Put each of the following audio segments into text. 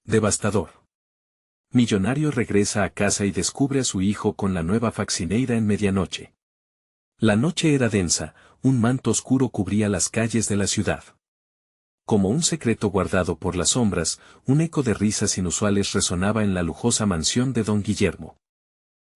Devastador. Millonario regresa a casa y descubre a su hijo con la nueva faccineira en medianoche. La noche era densa, un manto oscuro cubría las calles de la ciudad. Como un secreto guardado por las sombras, un eco de risas inusuales resonaba en la lujosa mansión de don Guillermo.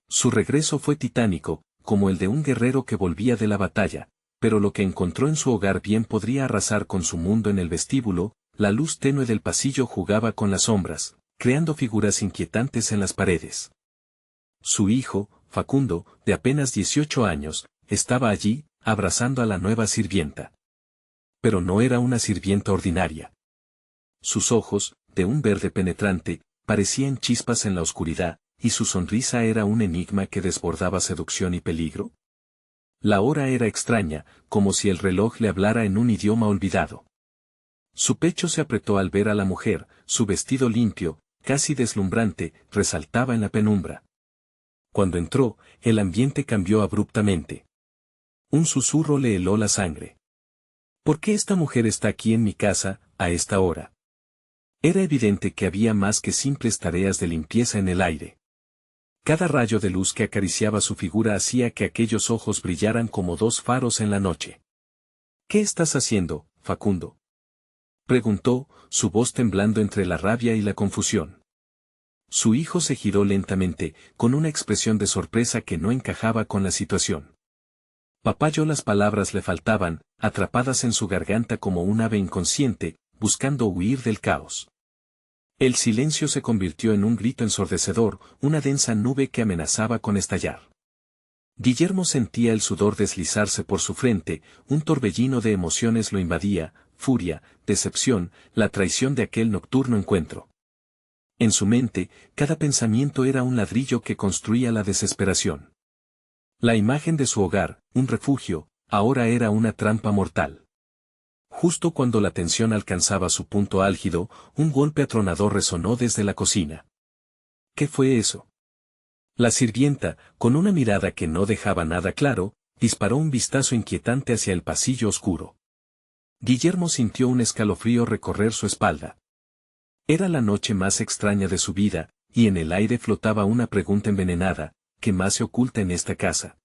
Su regreso fue titánico, como el de un guerrero que volvía de la batalla, pero lo que encontró en su hogar bien podría arrasar con su mundo. En el vestíbulo, la luz tenue del pasillo jugaba con las sombras, creando figuras inquietantes en las paredes. Su hijo, Facundo, de apenas 18 años, estaba allí, abrazando a la nueva sirvienta. Pero no era una sirvienta ordinaria. Sus ojos, de un verde penetrante, parecían chispas en la oscuridad, y su sonrisa era un enigma que desbordaba seducción y peligro. La hora era extraña, como si el reloj le hablara en un idioma olvidado. Su pecho se apretó al ver a la mujer, su vestido limpio, casi deslumbrante, resaltaba en la penumbra. Cuando entró, el ambiente cambió abruptamente. Un susurro le heló la sangre. ¿Por qué esta mujer está aquí en mi casa, a esta hora? Era evidente que había más que simples tareas de limpieza en el aire. Cada rayo de luz que acariciaba su figura hacía que aquellos ojos brillaran como dos faros en la noche. ¿Qué estás haciendo, Facundo?, preguntó, su voz temblando entre la rabia y la confusión. Su hijo se giró lentamente, con una expresión de sorpresa que no encajaba con la situación. Las palabras le faltaban, atrapadas en su garganta como un ave inconsciente, buscando huir del caos. El silencio se convirtió en un grito ensordecedor, una densa nube que amenazaba con estallar. Guillermo sentía el sudor deslizarse por su frente, un torbellino de emociones lo invadía, furia, decepción, la traición de aquel nocturno encuentro. En su mente, cada pensamiento era un ladrillo que construía la desesperación. La imagen de su hogar, un refugio, ahora era una trampa mortal. Justo cuando la tensión alcanzaba su punto álgido, un golpe atronador resonó desde la cocina. ¿Qué fue eso? La sirvienta, con una mirada que no dejaba nada claro, disparó un vistazo inquietante hacia el pasillo oscuro. Guillermo sintió un escalofrío recorrer su espalda. Era la noche más extraña de su vida, y en el aire flotaba una pregunta envenenada: ¿qué más se oculta en esta casa?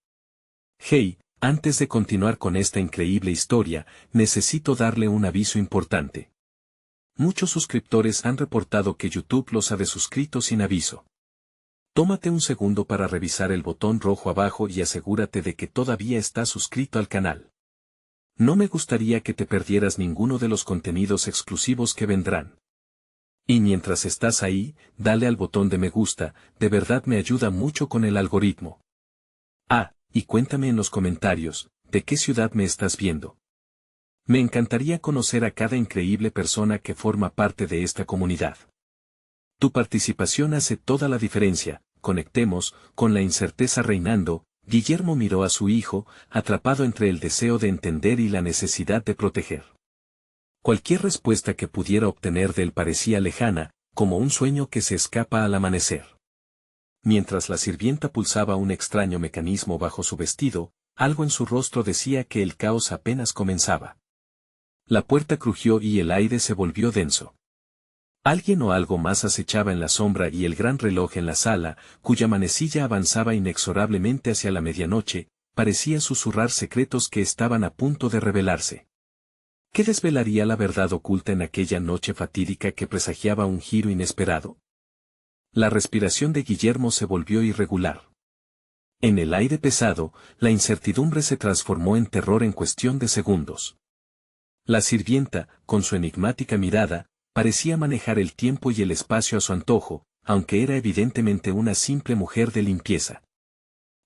Hey, antes de continuar con esta increíble historia, necesito darle un aviso importante. Muchos suscriptores han reportado que YouTube los ha desuscrito sin aviso. Tómate un segundo para revisar el botón rojo abajo y asegúrate de que todavía estás suscrito al canal. No me gustaría que te perdieras ninguno de los contenidos exclusivos que vendrán. Y mientras estás ahí, dale al botón de me gusta, de verdad me ayuda mucho con el algoritmo. Y cuéntame en los comentarios, ¿de qué ciudad me estás viendo? Me encantaría conocer a cada increíble persona que forma parte de esta comunidad. Tu participación hace toda la diferencia. Conectemos. Con la incerteza reinando, Guillermo miró a su hijo, atrapado entre el deseo de entender y la necesidad de proteger. Cualquier respuesta que pudiera obtener de él parecía lejana, como un sueño que se escapa al amanecer. Mientras la sirvienta pulsaba un extraño mecanismo bajo su vestido, algo en su rostro decía que el caos apenas comenzaba. La puerta crujió y el aire se volvió denso. Alguien o algo más acechaba en la sombra, y el gran reloj en la sala, cuya manecilla avanzaba inexorablemente hacia la medianoche, parecía susurrar secretos que estaban a punto de revelarse. ¿Qué desvelaría la verdad oculta en aquella noche fatídica que presagiaba un giro inesperado? La respiración de Guillermo se volvió irregular. En el aire pesado, la incertidumbre se transformó en terror en cuestión de segundos. La sirvienta, con su enigmática mirada, parecía manejar el tiempo y el espacio a su antojo, aunque era evidentemente una simple mujer de limpieza.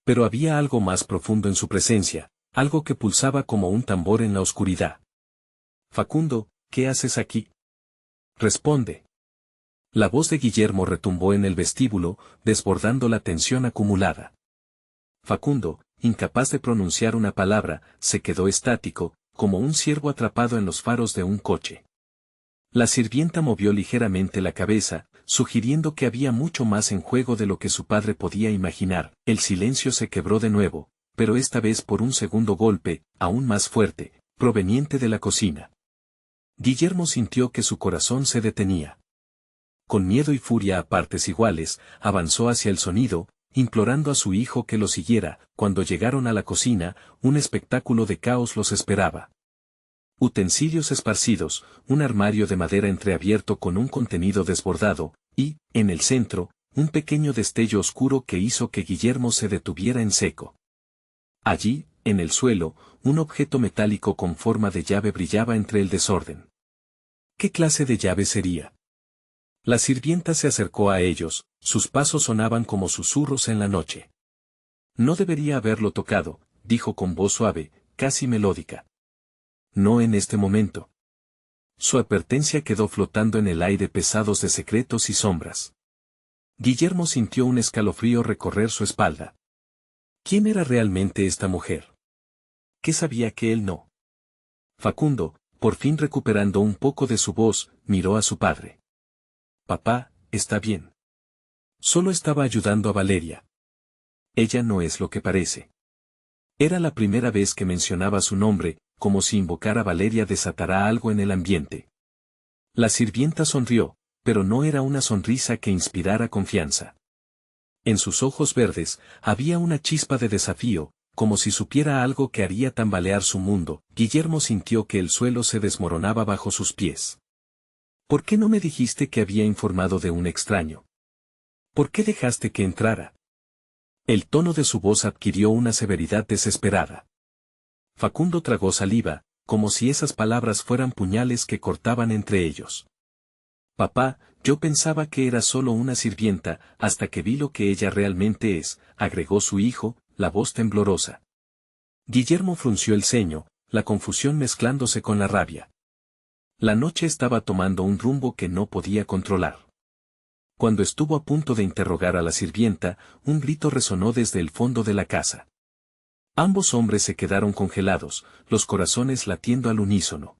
Pero había algo más profundo en su presencia, algo que pulsaba como un tambor en la oscuridad. Facundo, ¿qué haces aquí? Responde. La voz de Guillermo retumbó en el vestíbulo, desbordando la tensión acumulada. Facundo, incapaz de pronunciar una palabra, se quedó estático, como un ciervo atrapado en los faros de un coche. La sirvienta movió ligeramente la cabeza, sugiriendo que había mucho más en juego de lo que su padre podía imaginar. El silencio se quebró de nuevo, pero esta vez por un segundo golpe, aún más fuerte, proveniente de la cocina. Guillermo sintió que su corazón se detenía. con miedo y furia a partes iguales, avanzó hacia el sonido, implorando a su hijo que lo siguiera. Cuando llegaron a la cocina, un espectáculo de caos los esperaba. Utensilios esparcidos, un armario de madera entreabierto con un contenido desbordado, y, en el centro, un pequeño destello oscuro que hizo que Guillermo se detuviera en seco. Allí, en el suelo, un objeto metálico con forma de llave brillaba entre el desorden. ¿Qué clase de llave sería? La sirvienta se acercó a ellos, sus pasos sonaban como susurros en la noche. No debería haberlo tocado, dijo con voz suave, casi melódica. No en este momento. Su advertencia quedó flotando en el aire pesados de secretos y sombras. Guillermo sintió un escalofrío recorrer su espalda. ¿Quién era realmente esta mujer? ¿Qué sabía que él no? Facundo, por fin recuperando un poco de su voz, miró a su padre. Papá, está bien. Solo estaba ayudando a Valeria. Ella no es lo que parece. Era la primera vez que mencionaba su nombre, como si invocar a Valeria desatara algo en el ambiente. La sirvienta sonrió, pero no era una sonrisa que inspirara confianza. En sus ojos verdes, había una chispa de desafío, como si supiera algo que haría tambalear su mundo. Guillermo sintió que el suelo se desmoronaba bajo sus pies. ¿Por qué no me dijiste que había informado de un extraño? ¿Por qué dejaste que entrara? El tono de su voz adquirió una severidad desesperada. Facundo tragó saliva, como si esas palabras fueran puñales que cortaban entre ellos. Papá, yo pensaba que era solo una sirvienta, hasta que vi lo que ella realmente es, agregó su hijo, la voz temblorosa. Guillermo frunció el ceño, la confusión mezclándose con la rabia. La noche estaba tomando un rumbo que no podía controlar. Cuando estuvo a punto de interrogar a la sirvienta, un grito resonó desde el fondo de la casa. Ambos hombres se quedaron congelados, los corazones latiendo al unísono.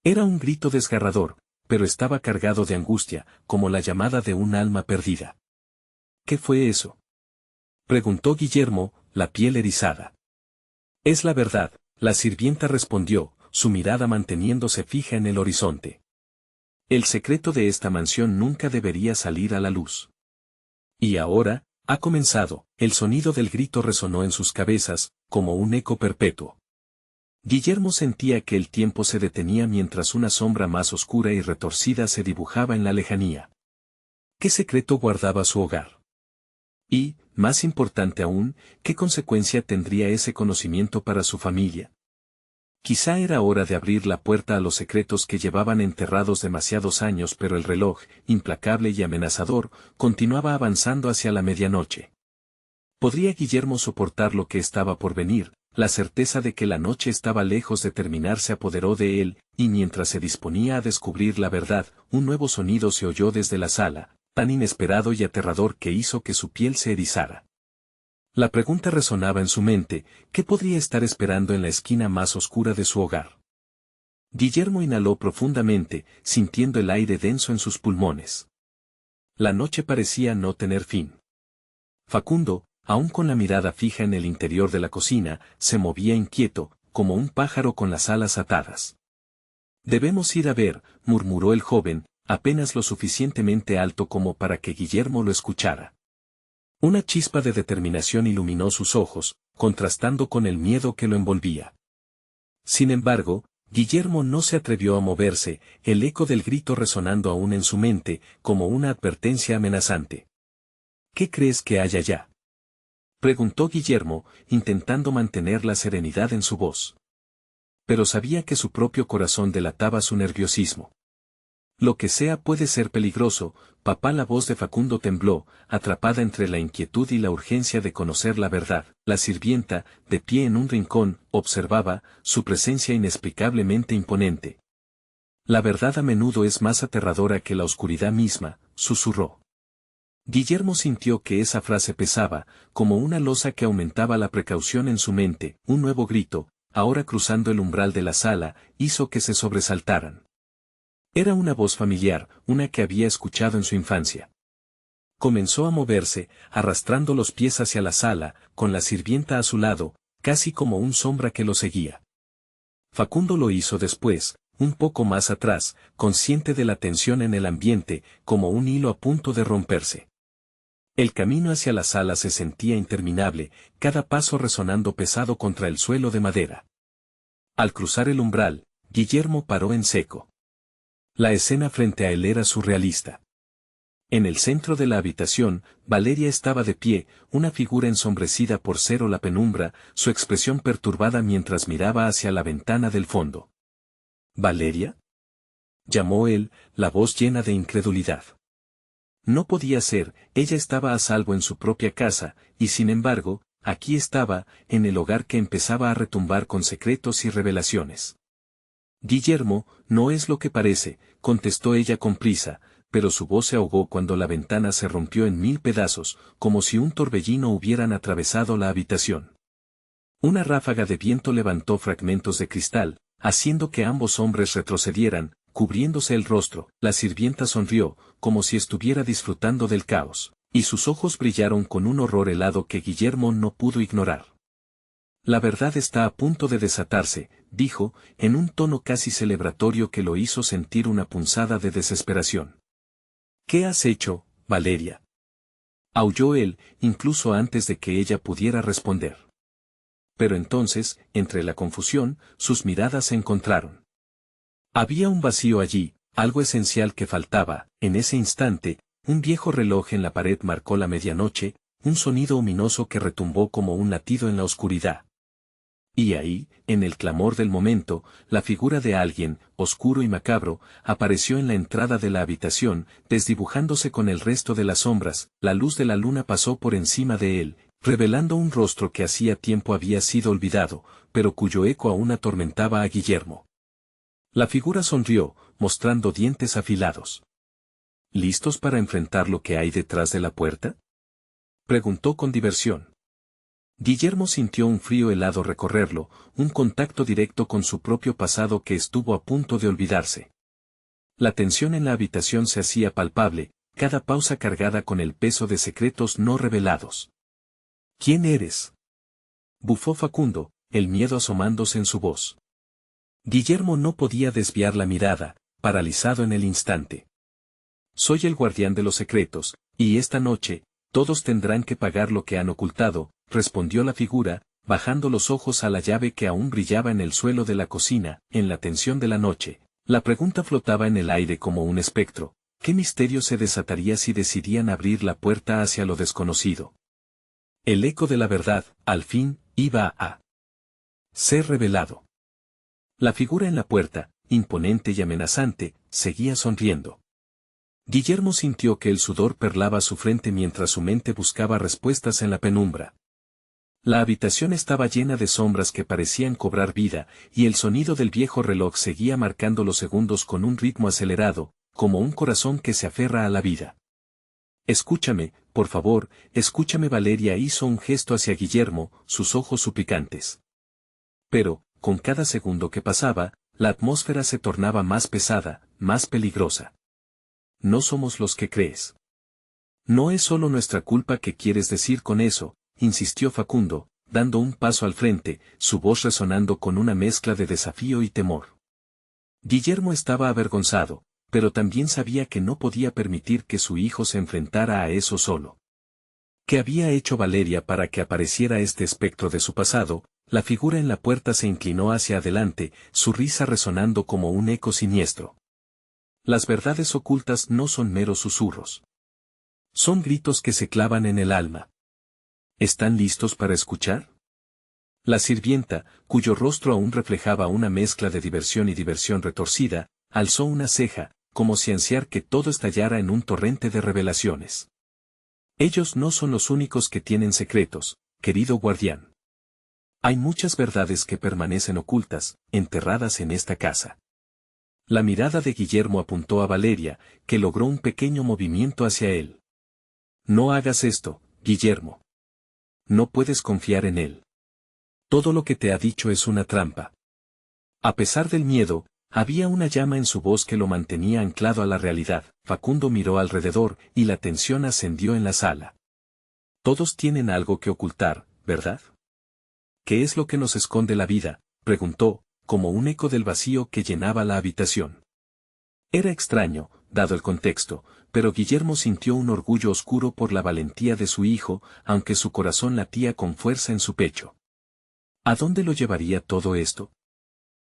Era un grito desgarrador, pero estaba cargado de angustia, como la llamada de un alma perdida. ¿Qué fue eso? Preguntó Guillermo, la piel erizada. Es la verdad, la sirvienta respondió, su mirada manteniéndose fija en el horizonte. El secreto de esta mansión nunca debería salir a la luz. Y ahora, ha comenzado, el sonido del grito resonó en sus cabezas, como un eco perpetuo. Guillermo sentía que el tiempo se detenía mientras una sombra más oscura y retorcida se dibujaba en la lejanía. ¿Qué secreto guardaba su hogar? Y, más importante aún, ¿qué consecuencia tendría ese conocimiento para su familia? Quizá era hora de abrir la puerta a los secretos que llevaban enterrados demasiados años, pero el reloj, implacable y amenazador, continuaba avanzando hacia la medianoche. ¿Podría Guillermo soportar lo que estaba por venir? La certeza de que la noche estaba lejos de terminar se apoderó de él, y mientras se disponía a descubrir la verdad, un nuevo sonido se oyó desde la sala, tan inesperado y aterrador que hizo que su piel se erizara. La pregunta resonaba en su mente, ¿qué podría estar esperando en la esquina más oscura de su hogar? Guillermo inhaló profundamente, sintiendo el aire denso en sus pulmones. La noche parecía no tener fin. Facundo, aún con la mirada fija en el interior de la cocina, se movía inquieto, como un pájaro con las alas atadas. Debemos ir a ver, murmuró el joven, apenas lo suficientemente alto como para que Guillermo lo escuchara. Una chispa de determinación iluminó sus ojos, contrastando con el miedo que lo envolvía. Sin embargo, Guillermo no se atrevió a moverse, el eco del grito resonando aún en su mente, como una advertencia amenazante. ¿Qué crees que hay allá? Preguntó Guillermo, intentando mantener la serenidad en su voz. Pero sabía que su propio corazón delataba su nerviosismo. Lo que sea puede ser peligroso, papá. La voz de Facundo tembló, atrapada entre la inquietud y la urgencia de conocer la verdad. La sirvienta, de pie en un rincón, observaba, su presencia inexplicablemente imponente. La verdad a menudo es más aterradora que la oscuridad misma, susurró. Guillermo sintió que esa frase pesaba, como una losa que aumentaba la precaución en su mente. Un nuevo grito, ahora cruzando el umbral de la sala, hizo que se sobresaltaran. Era una voz familiar, una que había escuchado en su infancia. Comenzó a moverse, arrastrando los pies hacia la sala, con la sirvienta a su lado, casi como un sombra que lo seguía. Facundo lo hizo después, un poco más atrás, consciente de la tensión en el ambiente, como un hilo a punto de romperse. El camino hacia la sala se sentía interminable, cada paso resonando pesado contra el suelo de madera. Al cruzar el umbral, Guillermo paró en seco. La escena frente a él era surrealista. En el centro de la habitación, Valeria estaba de pie, una figura ensombrecida por cero la penumbra, su expresión perturbada mientras miraba hacia la ventana del fondo. ¿Valeria?, llamó él, la voz llena de incredulidad. No podía ser, ella estaba a salvo en su propia casa, y sin embargo, aquí estaba, en el hogar que empezaba a retumbar con secretos y revelaciones. Guillermo, no es lo que parece, contestó ella con prisa, pero su voz se ahogó cuando la ventana se rompió en 1000 pedazos, como si un torbellino hubieran atravesado la habitación. Una ráfaga de viento levantó fragmentos de cristal, haciendo que ambos hombres retrocedieran, cubriéndose el rostro. La sirvienta sonrió, como si estuviera disfrutando del caos, y sus ojos brillaron con un horror helado que Guillermo no pudo ignorar. La verdad está a punto de desatarse, dijo, en un tono casi celebratorio que lo hizo sentir una punzada de desesperación. ¿Qué has hecho, Valeria?, aulló él, incluso antes de que ella pudiera responder. Pero entonces, entre la confusión, sus miradas se encontraron. Había un vacío allí, algo esencial que faltaba. En ese instante, un viejo reloj en la pared marcó la medianoche, un sonido ominoso que retumbó como un latido en la oscuridad. Y ahí, en el clamor del momento, la figura de alguien, oscuro y macabro, apareció en la entrada de la habitación, desdibujándose con el resto de las sombras. La luz de la luna pasó por encima de él, revelando un rostro que hacía tiempo había sido olvidado, pero cuyo eco aún atormentaba a Guillermo. La figura sonrió, mostrando dientes afilados. ¿Listos para enfrentar lo que hay detrás de la puerta?, preguntó con diversión. Guillermo sintió un frío helado recorrerlo, un contacto directo con su propio pasado que estuvo a punto de olvidarse. La tensión en la habitación se hacía palpable, cada pausa cargada con el peso de secretos no revelados. ¿Quién eres?, bufó Facundo, el miedo asomándose en su voz. Guillermo no podía desviar la mirada, paralizado en el instante. Soy el guardián de los secretos, y esta noche, todos tendrán que pagar lo que han ocultado, respondió la figura, bajando los ojos a la llave que aún brillaba en el suelo de la cocina. En la tensión de la noche, la pregunta flotaba en el aire como un espectro. ¿Qué misterio se desataría si decidían abrir la puerta hacia lo desconocido? El eco de la verdad, al fin, iba a ser revelado. La figura en la puerta, imponente y amenazante, seguía sonriendo. Guillermo sintió que el sudor perlaba su frente mientras su mente buscaba respuestas en la penumbra. La habitación estaba llena de sombras que parecían cobrar vida, y el sonido del viejo reloj seguía marcando los segundos con un ritmo acelerado, como un corazón que se aferra a la vida. Escúchame, por favor, escúchame. Valeria hizo un gesto hacia Guillermo, sus ojos suplicantes. Pero, con cada segundo que pasaba, la atmósfera se tornaba más pesada, más peligrosa. No somos los que crees. No es solo nuestra culpa. ¿Qué quieres decir con eso?, insistió Facundo, dando un paso al frente, su voz resonando con una mezcla de desafío y temor. Guillermo estaba avergonzado, pero también sabía que no podía permitir que su hijo se enfrentara a eso solo. ¿Qué había hecho Valeria para que apareciera este espectro de su pasado? La figura en la puerta se inclinó hacia adelante, su risa resonando como un eco siniestro. Las verdades ocultas no son meros susurros. Son gritos que se clavan en el alma. ¿Están listos para escuchar? La sirvienta, cuyo rostro aún reflejaba una mezcla de diversión y diversión retorcida, alzó una ceja, como si ansiara que todo estallara en un torrente de revelaciones. Ellos no son los únicos que tienen secretos, querido guardián. Hay muchas verdades que permanecen ocultas, enterradas en esta casa. La mirada de Guillermo apuntó a Valeria, que logró un pequeño movimiento hacia él. No hagas esto, Guillermo. No puedes confiar en él. Todo lo que te ha dicho es una trampa. A pesar del miedo, había una llama en su voz que lo mantenía anclado a la realidad. Facundo miró alrededor, y la tensión ascendió en la sala. Todos tienen algo que ocultar, ¿verdad? ¿Qué es lo que nos esconde la vida?, preguntó, como un eco del vacío que llenaba la habitación. Era extraño, dado el contexto, pero Guillermo sintió un orgullo oscuro por la valentía de su hijo, aunque su corazón latía con fuerza en su pecho. ¿A dónde lo llevaría todo esto?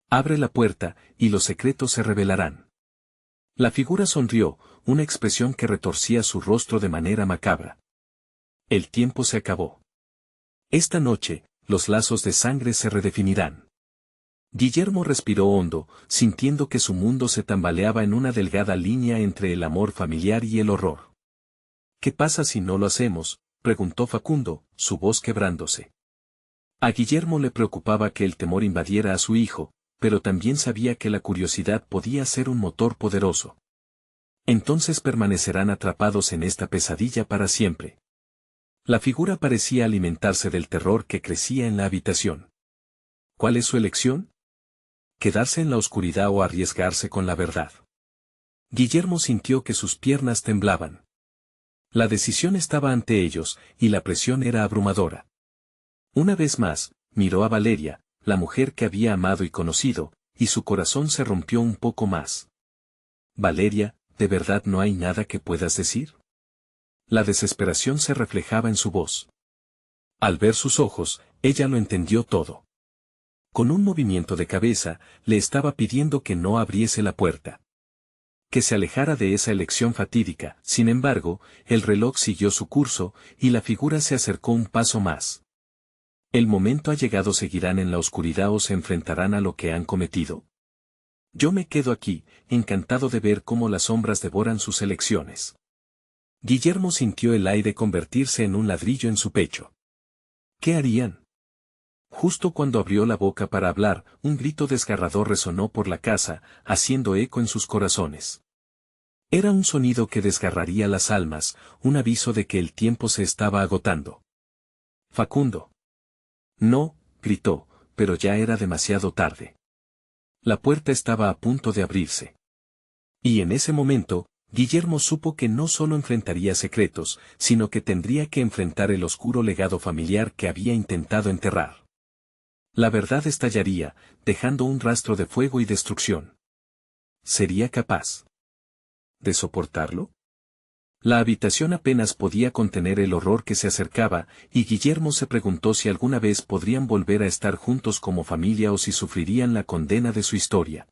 Abre la puerta, y los secretos se revelarán. La figura sonrió, una expresión que retorcía su rostro de manera macabra. El tiempo se acabó. Esta noche, los lazos de sangre se redefinirán. Guillermo respiró hondo, sintiendo que su mundo se tambaleaba en una delgada línea entre el amor familiar y el horror. ¿Qué pasa si no lo hacemos?, preguntó Facundo, su voz quebrándose. A Guillermo le preocupaba que el temor invadiera a su hijo, pero también sabía que la curiosidad podía ser un motor poderoso. Entonces permanecerán atrapados en esta pesadilla para siempre. La figura parecía alimentarse del terror que crecía en la habitación. ¿Cuál es su elección? ¿Quedarse en la oscuridad o arriesgarse con la verdad? Guillermo sintió que sus piernas temblaban. La decisión estaba ante ellos, y la presión era abrumadora. Una vez más, miró a Valeria, la mujer que había amado y conocido, y su corazón se rompió un poco más. Valeria, ¿de verdad no hay nada que puedas decir? La desesperación se reflejaba en su voz. Al ver sus ojos, ella lo entendió todo. Con un movimiento de cabeza, le estaba pidiendo que no abriese la puerta. Que se alejara de esa elección fatídica. Sin embargo, el reloj siguió su curso, y la figura se acercó un paso más. El momento ha llegado. ¿Seguirán en la oscuridad o se enfrentarán a lo que han cometido? Yo me quedo aquí, encantado de ver cómo las sombras devoran sus elecciones. Guillermo sintió el aire convertirse en un ladrillo en su pecho. ¿Qué harían? Justo cuando abrió la boca para hablar, un grito desgarrador resonó por la casa, haciendo eco en sus corazones. Era un sonido que desgarraría las almas, un aviso de que el tiempo se estaba agotando. Facundo. No, gritó, pero ya era demasiado tarde. La puerta estaba a punto de abrirse. Y en ese momento, Guillermo supo que no solo enfrentaría secretos, sino que tendría que enfrentar el oscuro legado familiar que había intentado enterrar. La verdad estallaría, dejando un rastro de fuego y destrucción. ¿Sería capaz de soportarlo? La habitación apenas podía contener el horror que se acercaba, y Guillermo se preguntó si alguna vez podrían volver a estar juntos como familia o si sufrirían la condena de su historia.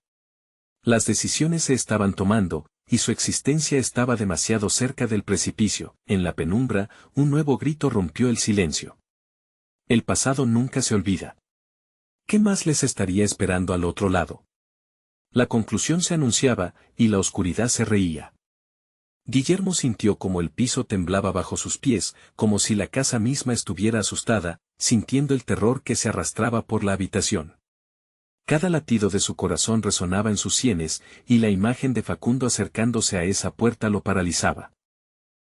Las decisiones se estaban tomando, y su existencia estaba demasiado cerca del precipicio. En la penumbra, un nuevo grito rompió el silencio. El pasado nunca se olvida. ¿Qué más les estaría esperando al otro lado? La conclusión se anunciaba, y la oscuridad se reía. Guillermo sintió como el piso temblaba bajo sus pies, como si la casa misma estuviera asustada, sintiendo el terror que se arrastraba por la habitación. Cada latido de su corazón resonaba en sus sienes, y la imagen de Facundo acercándose a esa puerta lo paralizaba.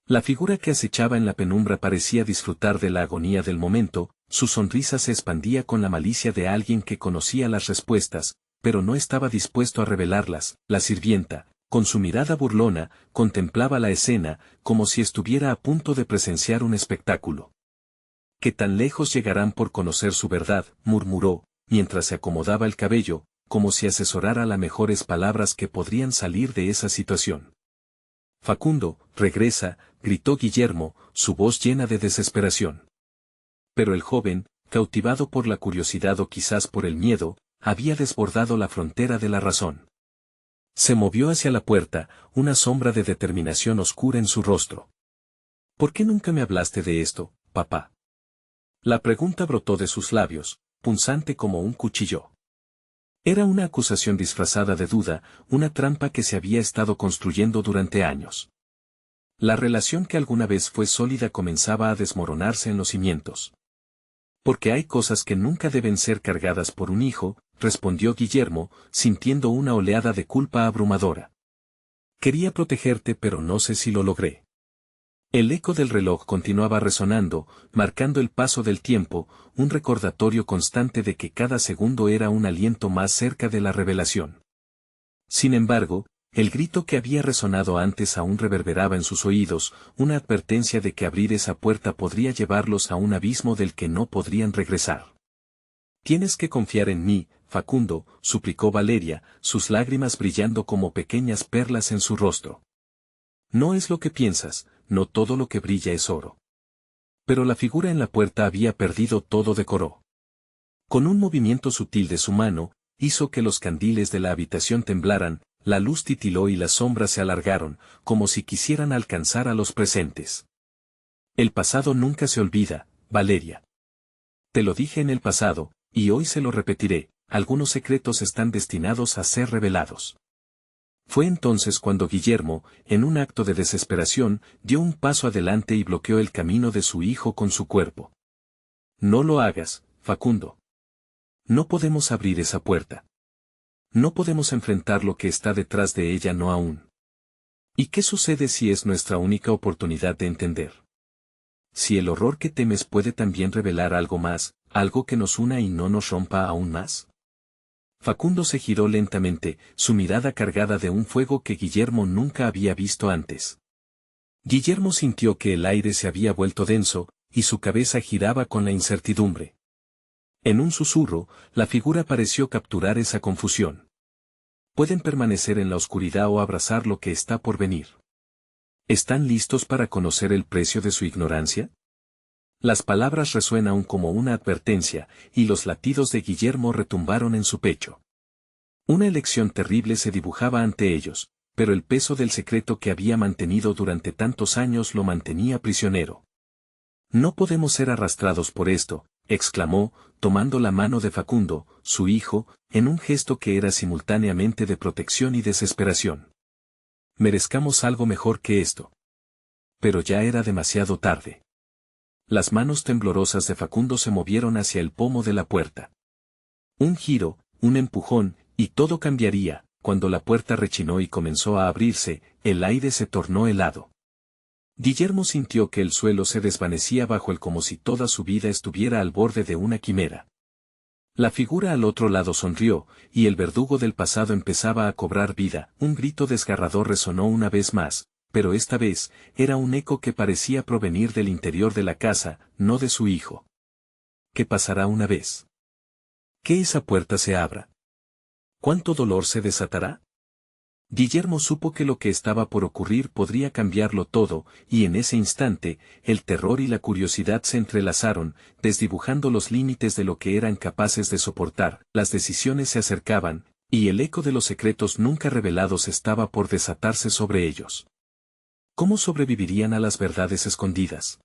La figura que acechaba en la penumbra parecía disfrutar de la agonía del momento, su sonrisa se expandía con la malicia de alguien que conocía las respuestas, pero no estaba dispuesto a revelarlas. La sirvienta, con su mirada burlona, contemplaba la escena, como si estuviera a punto de presenciar un espectáculo. ¿Qué tan lejos llegarán por conocer su verdad?, murmuró, mientras se acomodaba el cabello, como si asesorara las mejores palabras que podrían salir de esa situación. Facundo, regresa, gritó Guillermo, su voz llena de desesperación. Pero el joven, cautivado por la curiosidad o quizás por el miedo, había desbordado la frontera de la razón. Se movió hacia la puerta, una sombra de determinación oscura en su rostro. ¿Por qué nunca me hablaste de esto, papá? La pregunta brotó de sus labios, punzante como un cuchillo. Era una acusación disfrazada de duda, una trampa que se había estado construyendo durante años. La relación que alguna vez fue sólida comenzaba a desmoronarse en los cimientos. Porque hay cosas que nunca deben ser cargadas por un hijo, respondió Guillermo, sintiendo una oleada de culpa abrumadora. Quería protegerte, pero no sé si lo logré. El eco del reloj continuaba resonando, marcando el paso del tiempo, un recordatorio constante de que cada segundo era un aliento más cerca de la revelación. Sin embargo, el grito que había resonado antes aún reverberaba en sus oídos, una advertencia de que abrir esa puerta podría llevarlos a un abismo del que no podrían regresar. Tienes que confiar en mí, Facundo, suplicó Valeria, sus lágrimas brillando como pequeñas perlas en su rostro. No es lo que piensas, no todo lo que brilla es oro. Pero la figura en la puerta había perdido todo decoro. Con un movimiento sutil de su mano, hizo que los candiles de la habitación temblaran, la luz titiló y las sombras se alargaron, como si quisieran alcanzar a los presentes. El pasado nunca se olvida, Valeria. Te lo dije en el pasado, y hoy se lo repetiré, algunos secretos están destinados a ser revelados. Fue entonces cuando Guillermo, en un acto de desesperación, dio un paso adelante y bloqueó el camino de su hijo con su cuerpo. No lo hagas, Facundo. No podemos abrir esa puerta. No podemos enfrentar lo que está detrás de ella no aún. ¿Y qué sucede si es nuestra única oportunidad de entender? Si el horror que temes puede también revelar algo más, algo que nos una y no nos rompa aún más. Facundo se giró lentamente, su mirada cargada de un fuego que Guillermo nunca había visto antes. Guillermo sintió que el aire se había vuelto denso, y su cabeza giraba con la incertidumbre. En un susurro, la figura pareció capturar esa confusión. Pueden permanecer en la oscuridad o abrazar lo que está por venir. ¿Están listos para conocer el precio de su ignorancia? Las palabras resuenan como una advertencia, y los latidos de Guillermo retumbaron en su pecho. Una elección terrible se dibujaba ante ellos, pero el peso del secreto que había mantenido durante tantos años lo mantenía prisionero. No podemos ser arrastrados por esto, exclamó, tomando la mano de Facundo, su hijo, en un gesto que era simultáneamente de protección y desesperación. Merezcamos algo mejor que esto. Pero ya era demasiado tarde. Las manos temblorosas de Facundo se movieron hacia el pomo de la puerta. Un giro, un empujón, y todo cambiaría. Cuando la puerta rechinó y comenzó a abrirse, el aire se tornó helado. Guillermo sintió que el suelo se desvanecía bajo él como si toda su vida estuviera al borde de una quimera. La figura al otro lado sonrió, y el verdugo del pasado empezaba a cobrar vida. Un grito desgarrador resonó una vez más, pero esta vez, era un eco que parecía provenir del interior de la casa, no de su hijo. ¿Qué pasará una vez? ¿Que esa puerta se abra? ¿Cuánto dolor se desatará? Guillermo supo que lo que estaba por ocurrir podría cambiarlo todo, y en ese instante, el terror y la curiosidad se entrelazaron, desdibujando los límites de lo que eran capaces de soportar. Las decisiones se acercaban, y el eco de los secretos nunca revelados estaba por desatarse sobre ellos. ¿Cómo sobrevivirían a las verdades escondidas?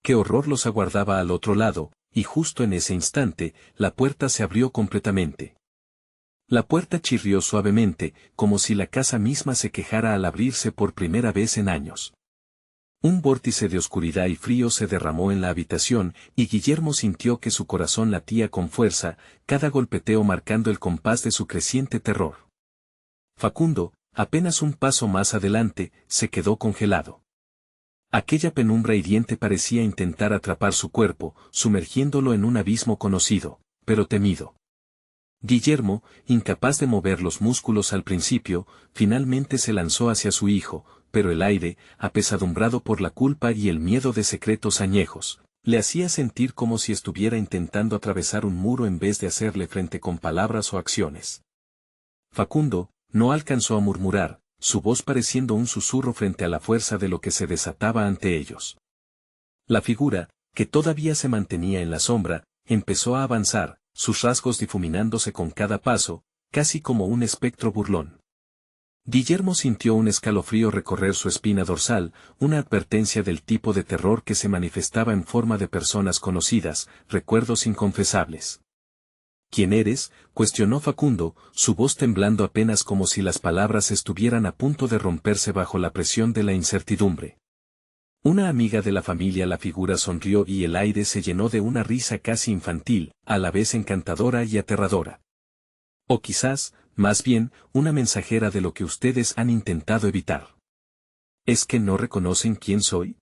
¿Qué horror los aguardaba al otro lado? Y justo en ese instante, la puerta se abrió completamente. La puerta chirrió suavemente, como si la casa misma se quejara al abrirse por primera vez en años. Un vórtice de oscuridad y frío se derramó en la habitación, y Guillermo sintió que su corazón latía con fuerza, cada golpeteo marcando el compás de su creciente terror. Facundo, apenas un paso más adelante, se quedó congelado. Aquella penumbra hiriente parecía intentar atrapar su cuerpo, sumergiéndolo en un abismo conocido, pero temido. Guillermo, incapaz de mover los músculos al principio, finalmente se lanzó hacia su hijo, pero el aire, apesadumbrado por la culpa y el miedo de secretos añejos, le hacía sentir como si estuviera intentando atravesar un muro en vez de hacerle frente con palabras o acciones. Facundo, no alcanzó a murmurar, su voz pareciendo un susurro frente a la fuerza de lo que se desataba ante ellos. La figura, que todavía se mantenía en la sombra, empezó a avanzar, sus rasgos difuminándose con cada paso, casi como un espectro burlón. Guillermo sintió un escalofrío recorrer su espina dorsal, una advertencia del tipo de terror que se manifestaba en forma de personas conocidas, recuerdos inconfesables. ¿Quién eres?, cuestionó Facundo, su voz temblando apenas como si las palabras estuvieran a punto de romperse bajo la presión de la incertidumbre. Una amiga de la familia. La figura sonrió y el aire se llenó de una risa casi infantil, a la vez encantadora y aterradora. O quizás, más bien, una mensajera de lo que ustedes han intentado evitar. ¿Es que no reconocen quién soy?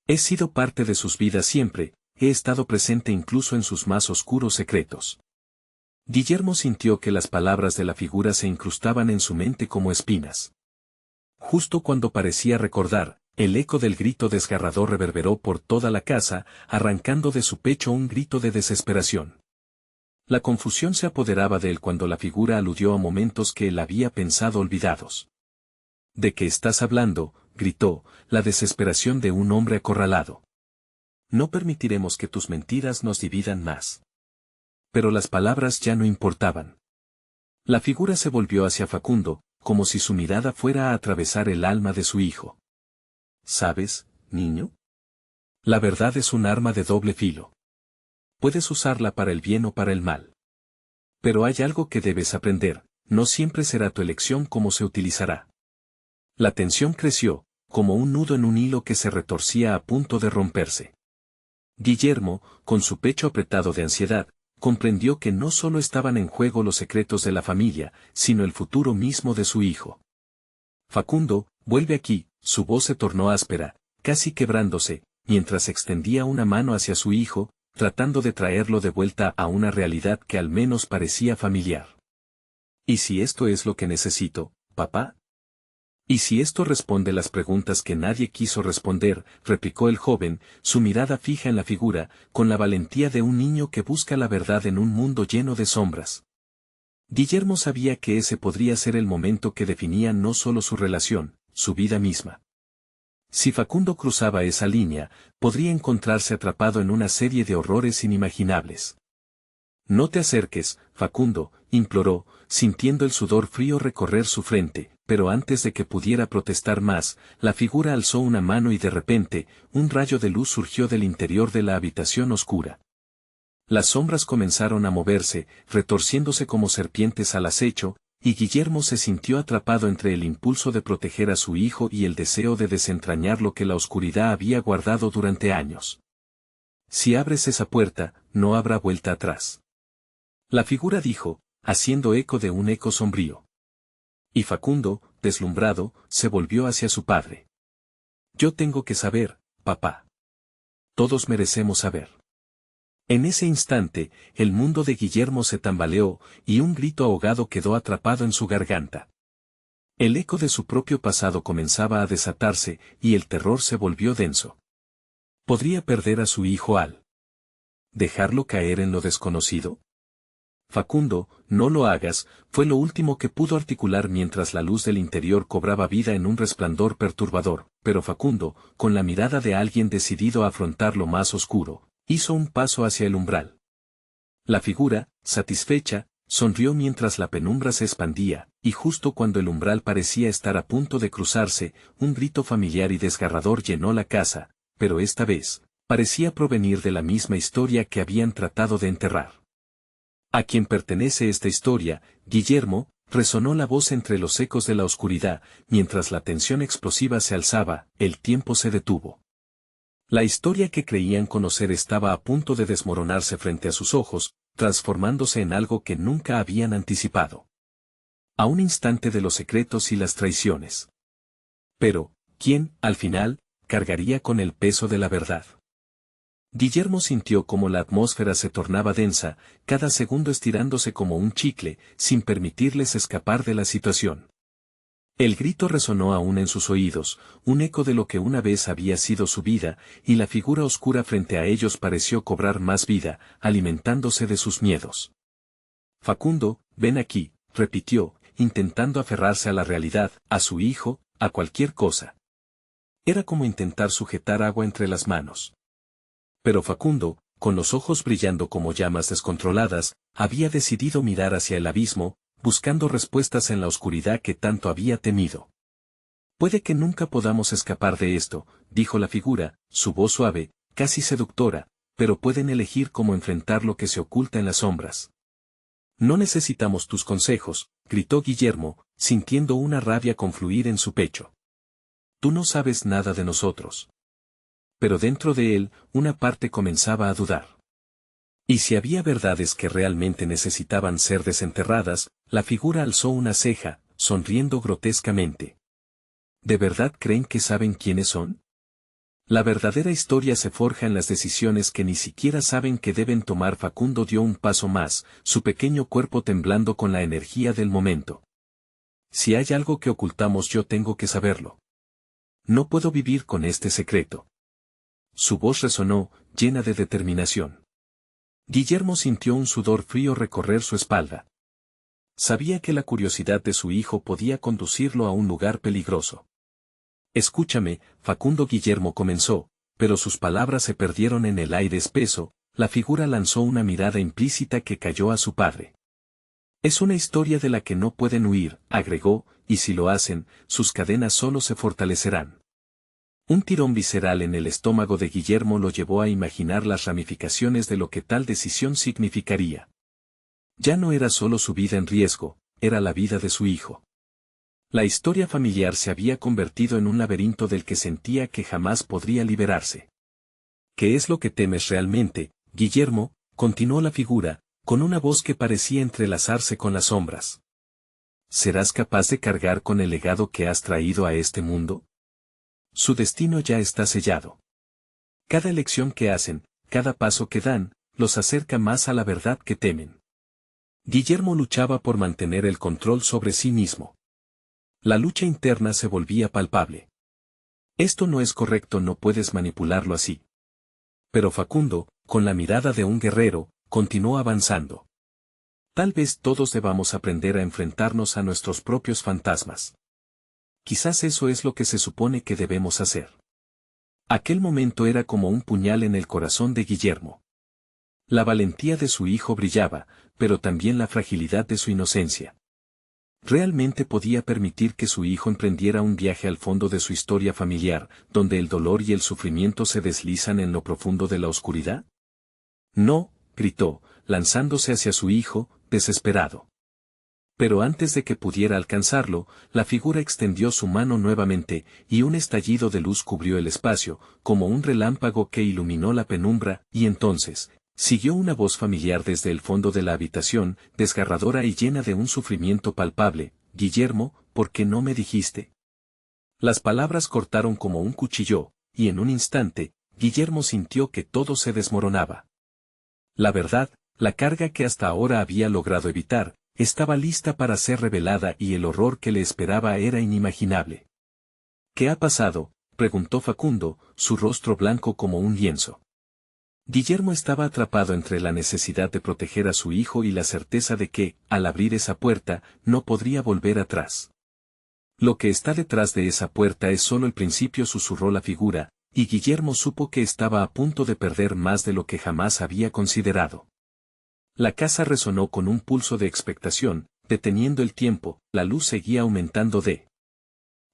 He sido parte de sus vidas siempre, he estado presente incluso en sus más oscuros secretos. Guillermo sintió que las palabras de la figura se incrustaban en su mente como espinas. Justo cuando parecía recordar, el eco del grito desgarrador reverberó por toda la casa, arrancando de su pecho un grito de desesperación. La confusión se apoderaba de él cuando la figura aludió a momentos que él había pensado olvidados. ¿De qué estás hablando?, gritó, la desesperación de un hombre acorralado. No permitiremos que tus mentiras nos dividan más. Pero las palabras ya no importaban. La figura se volvió hacia Facundo, como si su mirada fuera a atravesar el alma de su hijo. ¿Sabes, niño? La verdad es un arma de doble filo. Puedes usarla para el bien o para el mal. Pero hay algo que debes aprender, no siempre será tu elección cómo se utilizará. La tensión creció, como un nudo en un hilo que se retorcía a punto de romperse. Guillermo, con su pecho apretado de ansiedad, comprendió que no solo estaban en juego los secretos de la familia, sino el futuro mismo de su hijo. Facundo, vuelve aquí, su voz se tornó áspera, casi quebrándose, mientras extendía una mano hacia su hijo, tratando de traerlo de vuelta a una realidad que al menos parecía familiar. ¿Y si esto es lo que necesito, papá? ¿Y si esto responde las preguntas que nadie quiso responder?, replicó el joven, su mirada fija en la figura, con la valentía de un niño que busca la verdad en un mundo lleno de sombras. Guillermo sabía que ese podría ser el momento que definía no solo su relación, su vida misma. Si Facundo cruzaba esa línea, podría encontrarse atrapado en una serie de horrores inimaginables. No te acerques, Facundo, imploró, sintiendo el sudor frío recorrer su frente, pero antes de que pudiera protestar más, la figura alzó una mano y de repente, un rayo de luz surgió del interior de la habitación oscura. Las sombras comenzaron a moverse, retorciéndose como serpientes al acecho, y Guillermo se sintió atrapado entre el impulso de proteger a su hijo y el deseo de desentrañar lo que la oscuridad había guardado durante años. Si abres esa puerta, no habrá vuelta atrás. La figura dijo, haciendo eco de un eco sombrío. Y Facundo, deslumbrado, se volvió hacia su padre. Yo tengo que saber, papá. Todos merecemos saber. En ese instante, el mundo de Guillermo se tambaleó, y un grito ahogado quedó atrapado en su garganta. El eco de su propio pasado comenzaba a desatarse, y el terror se volvió denso. ¿Podría perder a su hijo al dejarlo caer en lo desconocido? Facundo, no lo hagas, fue lo último que pudo articular mientras la luz del interior cobraba vida en un resplandor perturbador, pero Facundo, con la mirada de alguien decidido a afrontar lo más oscuro, hizo un paso hacia el umbral. La figura, satisfecha, sonrió mientras la penumbra se expandía, y justo cuando el umbral parecía estar a punto de cruzarse, un grito familiar y desgarrador llenó la casa, pero esta vez, parecía provenir de la misma historia que habían tratado de enterrar. ¿A quién pertenece esta historia, Guillermo?, resonó la voz entre los ecos de la oscuridad, mientras la tensión explosiva se alzaba, el tiempo se detuvo. La historia que creían conocer estaba a punto de desmoronarse frente a sus ojos, transformándose en algo que nunca habían anticipado. A un instante de los secretos y las traiciones. Pero, ¿quién, al final, cargaría con el peso de la verdad? Guillermo sintió como la atmósfera se tornaba densa, cada segundo estirándose como un chicle, sin permitirles escapar de la situación. El grito resonó aún en sus oídos, un eco de lo que una vez había sido su vida, y la figura oscura frente a ellos pareció cobrar más vida, alimentándose de sus miedos. Facundo, ven aquí, repitió, intentando aferrarse a la realidad, a su hijo, a cualquier cosa. Era como intentar sujetar agua entre las manos. Pero Facundo, con los ojos brillando como llamas descontroladas, había decidido mirar hacia el abismo, buscando respuestas en la oscuridad que tanto había temido. Puede que nunca podamos escapar de esto, dijo la figura, su voz suave, casi seductora, pero pueden elegir cómo enfrentar lo que se oculta en las sombras. No necesitamos tus consejos, gritó Guillermo, sintiendo una rabia confluir en su pecho. Tú no sabes nada de nosotros. Pero dentro de él, una parte comenzaba a dudar. Y si había verdades que realmente necesitaban ser desenterradas, la figura alzó una ceja, sonriendo grotescamente. ¿De verdad creen que saben quiénes son? La verdadera historia se forja en las decisiones que ni siquiera saben que deben tomar. Facundo dio un paso más, su pequeño cuerpo temblando con la energía del momento. Si hay algo que ocultamos, yo tengo que saberlo. No puedo vivir con este secreto. Su voz resonó, llena de determinación. Guillermo sintió un sudor frío recorrer su espalda. Sabía que la curiosidad de su hijo podía conducirlo a un lugar peligroso. Escúchame, Facundo. Guillermo comenzó, pero sus palabras se perdieron en el aire espeso. La figura lanzó una mirada implícita que cayó a su padre. Es una historia de la que no pueden huir, agregó, y si lo hacen, sus cadenas solo se fortalecerán. Un tirón visceral en el estómago de Guillermo lo llevó a imaginar las ramificaciones de lo que tal decisión significaría. Ya no era solo su vida en riesgo, era la vida de su hijo. La historia familiar se había convertido en un laberinto del que sentía que jamás podría liberarse. ¿Qué es lo que temes realmente, Guillermo?, continuó la figura, con una voz que parecía entrelazarse con las sombras. ¿Serás capaz de cargar con el legado que has traído a este mundo? Su destino ya está sellado. Cada elección que hacen, cada paso que dan, los acerca más a la verdad que temen. Guillermo luchaba por mantener el control sobre sí mismo. La lucha interna se volvía palpable. Esto no es correcto, no puedes manipularlo así. Pero Facundo, con la mirada de un guerrero, continuó avanzando. Tal vez todos debamos aprender a enfrentarnos a nuestros propios fantasmas. Quizás eso es lo que se supone que debemos hacer. Aquel momento era como un puñal en el corazón de Guillermo. La valentía de su hijo brillaba, pero también la fragilidad de su inocencia. ¿Realmente podía permitir que su hijo emprendiera un viaje al fondo de su historia familiar, donde el dolor y el sufrimiento se deslizan en lo profundo de la oscuridad? No, gritó, lanzándose hacia su hijo, desesperado. Pero antes de que pudiera alcanzarlo, la figura extendió su mano nuevamente, y un estallido de luz cubrió el espacio, como un relámpago que iluminó la penumbra, y entonces, siguió una voz familiar desde el fondo de la habitación, desgarradora y llena de un sufrimiento palpable: Guillermo, ¿por qué no me dijiste? Las palabras cortaron como un cuchillo, y en un instante, Guillermo sintió que todo se desmoronaba. La verdad, la carga que hasta ahora había logrado evitar, estaba lista para ser revelada y el horror que le esperaba era inimaginable. ¿Qué ha pasado?, preguntó Facundo, su rostro blanco como un lienzo. Guillermo estaba atrapado entre la necesidad de proteger a su hijo y la certeza de que, al abrir esa puerta, no podría volver atrás. Lo que está detrás de esa puerta es solo el principio, susurró la figura, y Guillermo supo que estaba a punto de perder más de lo que jamás había considerado. La casa resonó con un pulso de expectación, deteniendo el tiempo. La luz seguía aumentando de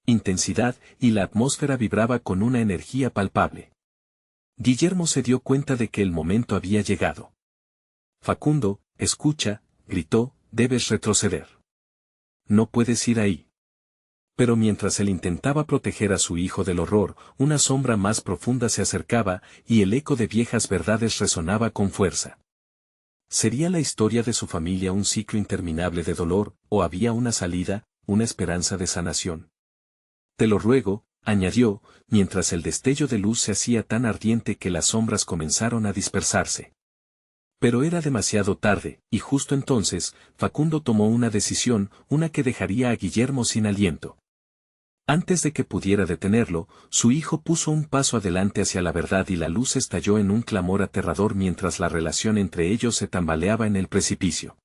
intensidad, y la atmósfera vibraba con una energía palpable. Guillermo se dio cuenta de que el momento había llegado. Facundo, escucha, gritó, debes retroceder. No puedes ir ahí. Pero mientras él intentaba proteger a su hijo del horror, una sombra más profunda se acercaba, y el eco de viejas verdades resonaba con fuerza. ¿Sería la historia de su familia un ciclo interminable de dolor, o había una salida, una esperanza de sanación? Te lo ruego, añadió, mientras el destello de luz se hacía tan ardiente que las sombras comenzaron a dispersarse. Pero era demasiado tarde, y justo entonces, Facundo tomó una decisión, una que dejaría a Guillermo sin aliento. Antes de que pudiera detenerlo, su hijo puso un paso adelante hacia la verdad y la luz estalló en un clamor aterrador mientras la relación entre ellos se tambaleaba en el precipicio.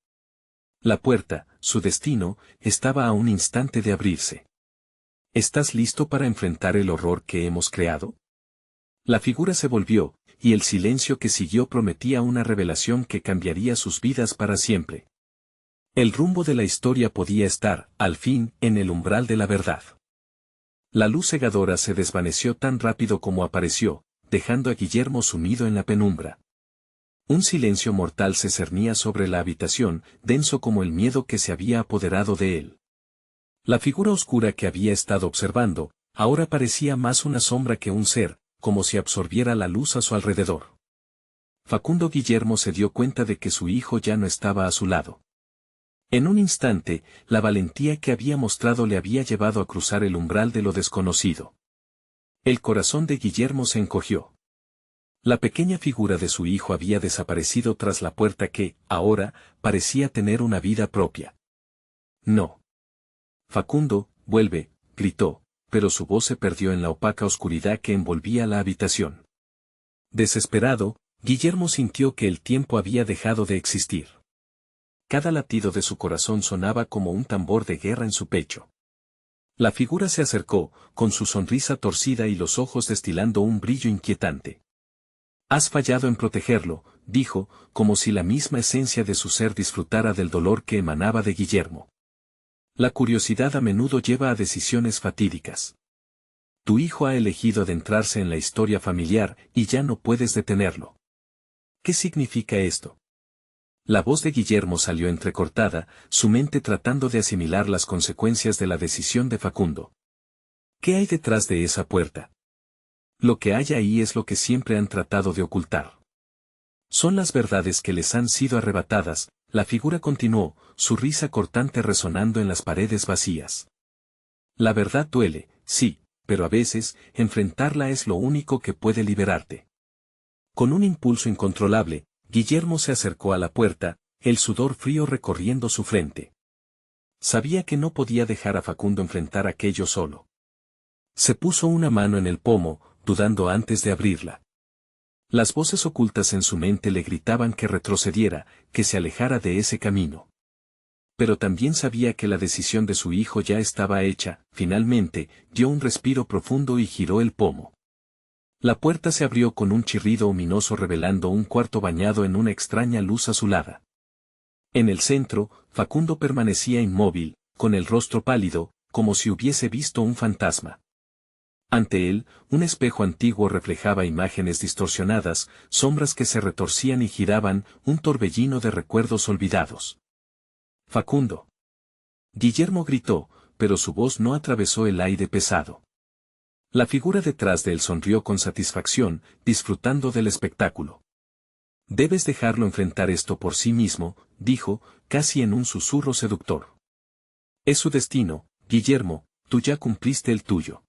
La puerta, su destino, estaba a un instante de abrirse. ¿Estás listo para enfrentar el horror que hemos creado? La figura se volvió, y el silencio que siguió prometía una revelación que cambiaría sus vidas para siempre. El rumbo de la historia podía estar, al fin, en el umbral de la verdad. La luz cegadora se desvaneció tan rápido como apareció, dejando a Guillermo sumido en la penumbra. Un silencio mortal se cernía sobre la habitación, denso como el miedo que se había apoderado de él. La figura oscura que había estado observando, ahora parecía más una sombra que un ser, como si absorbiera la luz a su alrededor. Facundo Guillermo se dio cuenta de que su hijo ya no estaba a su lado. En un instante, la valentía que había mostrado le había llevado a cruzar el umbral de lo desconocido. El corazón de Guillermo se encogió. La pequeña figura de su hijo había desaparecido tras la puerta que, ahora, parecía tener una vida propia. No. Facundo, vuelve, gritó, pero su voz se perdió en la opaca oscuridad que envolvía la habitación. Desesperado, Guillermo sintió que el tiempo había dejado de existir. Cada latido de su corazón sonaba como un tambor de guerra en su pecho. La figura se acercó, con su sonrisa torcida y los ojos destilando un brillo inquietante. «Has fallado en protegerlo», dijo, como si la misma esencia de su ser disfrutara del dolor que emanaba de Guillermo. La curiosidad a menudo lleva a decisiones fatídicas. Tu hijo ha elegido adentrarse en la historia familiar y ya no puedes detenerlo. ¿Qué significa esto? La voz de Guillermo salió entrecortada, su mente tratando de asimilar las consecuencias de la decisión de Facundo. ¿Qué hay detrás de esa puerta? Lo que hay ahí es lo que siempre han tratado de ocultar. Son las verdades que les han sido arrebatadas, la figura continuó, su risa cortante resonando en las paredes vacías. La verdad duele, sí, pero a veces, enfrentarla es lo único que puede liberarte. Con un impulso incontrolable, Guillermo se acercó a la puerta, el sudor frío recorriendo su frente. Sabía que no podía dejar a Facundo enfrentar aquello solo. Se puso una mano en el pomo, dudando antes de abrirla. Las voces ocultas en su mente le gritaban que retrocediera, que se alejara de ese camino. Pero también sabía que la decisión de su hijo ya estaba hecha. Finalmente, dio un respiro profundo y giró el pomo. La puerta se abrió con un chirrido ominoso revelando un cuarto bañado en una extraña luz azulada. En el centro, Facundo permanecía inmóvil, con el rostro pálido, como si hubiese visto un fantasma. Ante él, un espejo antiguo reflejaba imágenes distorsionadas, sombras que se retorcían y giraban, un torbellino de recuerdos olvidados. «Facundo». Guillermo gritó, pero su voz no atravesó el aire pesado. La figura detrás de él sonrió con satisfacción, disfrutando del espectáculo. «Debes dejarlo enfrentar esto por sí mismo», dijo, casi en un susurro seductor. «Es su destino, Guillermo, tú ya cumpliste el tuyo».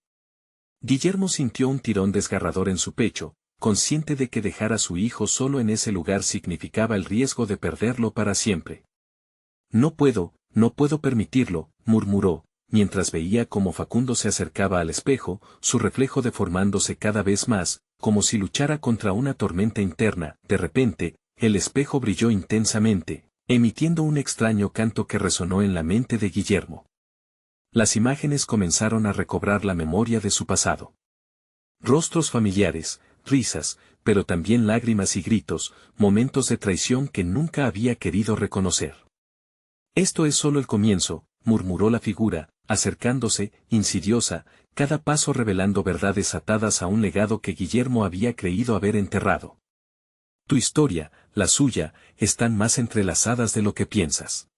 Guillermo sintió un tirón desgarrador en su pecho, consciente de que dejar a su hijo solo en ese lugar significaba el riesgo de perderlo para siempre. No puedo permitirlo», murmuró, mientras veía cómo Facundo se acercaba al espejo, su reflejo deformándose cada vez más, como si luchara contra una tormenta interna. De repente, el espejo brilló intensamente, emitiendo un extraño canto que resonó en la mente de Guillermo. Las imágenes comenzaron a recobrar la memoria de su pasado. Rostros familiares, risas, pero también lágrimas y gritos, momentos de traición que nunca había querido reconocer. «Esto es solo el comienzo», murmuró la figura, acercándose, insidiosa, cada paso revelando verdades atadas a un legado que Guillermo había creído haber enterrado. «Tu historia, la suya, están más entrelazadas de lo que piensas».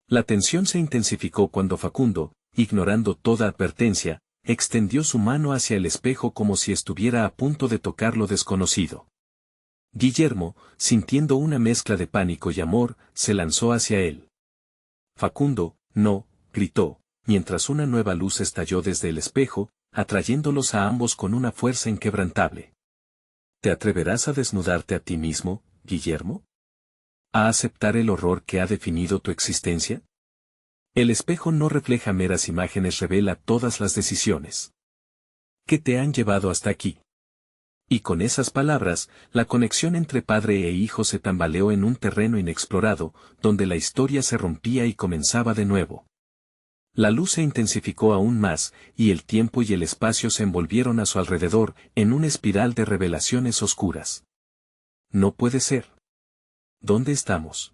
La tensión se intensificó cuando Facundo, ignorando toda advertencia, extendió su mano hacia el espejo como si estuviera a punto de tocar lo desconocido. Guillermo, sintiendo una mezcla de pánico y amor, se lanzó hacia él. «Facundo, no», gritó, mientras una nueva luz estalló desde el espejo, atrayéndolos a ambos con una fuerza inquebrantable. «¿Te atreverás a desnudarte a ti mismo, Guillermo? ¿A aceptar el horror que ha definido tu existencia? El espejo no refleja meras imágenes, revela todas las decisiones que te han llevado hasta aquí». Y con esas palabras, la conexión entre padre e hijo se tambaleó en un terreno inexplorado, donde la historia se rompía y comenzaba de nuevo. La luz se intensificó aún más, y el tiempo y el espacio se envolvieron a su alrededor, en una espiral de revelaciones oscuras. «No puede ser. ¿Dónde estamos?».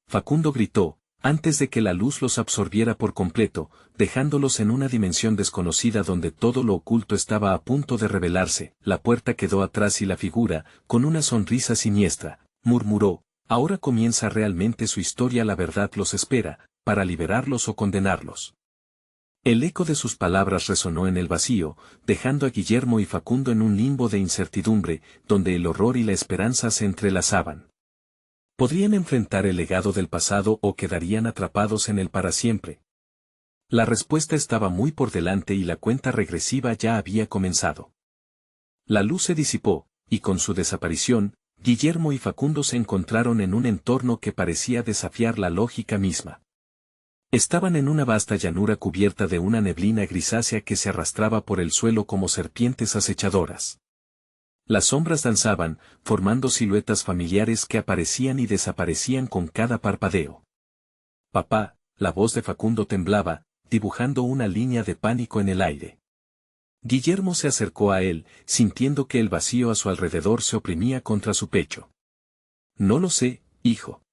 Facundo gritó, antes de que la luz los absorbiera por completo, dejándolos en una dimensión desconocida donde todo lo oculto estaba a punto de revelarse. La puerta quedó atrás y la figura, con una sonrisa siniestra, murmuró, «Ahora comienza realmente su historia, la verdad los espera, para liberarlos o condenarlos». El eco de sus palabras resonó en el vacío, dejando a Guillermo y Facundo en un limbo de incertidumbre, donde el horror y la esperanza se entrelazaban. ¿Podrían enfrentar el legado del pasado o quedarían atrapados en él para siempre? La respuesta estaba muy por delante y la cuenta regresiva ya había comenzado. La luz se disipó, y con su desaparición, Guillermo y Facundo se encontraron en un entorno que parecía desafiar la lógica misma. Estaban en una vasta llanura cubierta de una neblina grisácea que se arrastraba por el suelo como serpientes acechadoras. Las sombras danzaban, formando siluetas familiares que aparecían y desaparecían con cada parpadeo. Papá, la voz de Facundo temblaba, dibujando una línea de pánico en el aire. Guillermo se acercó a él, sintiendo que el vacío a su alrededor se oprimía contra su pecho. No lo sé, hijo.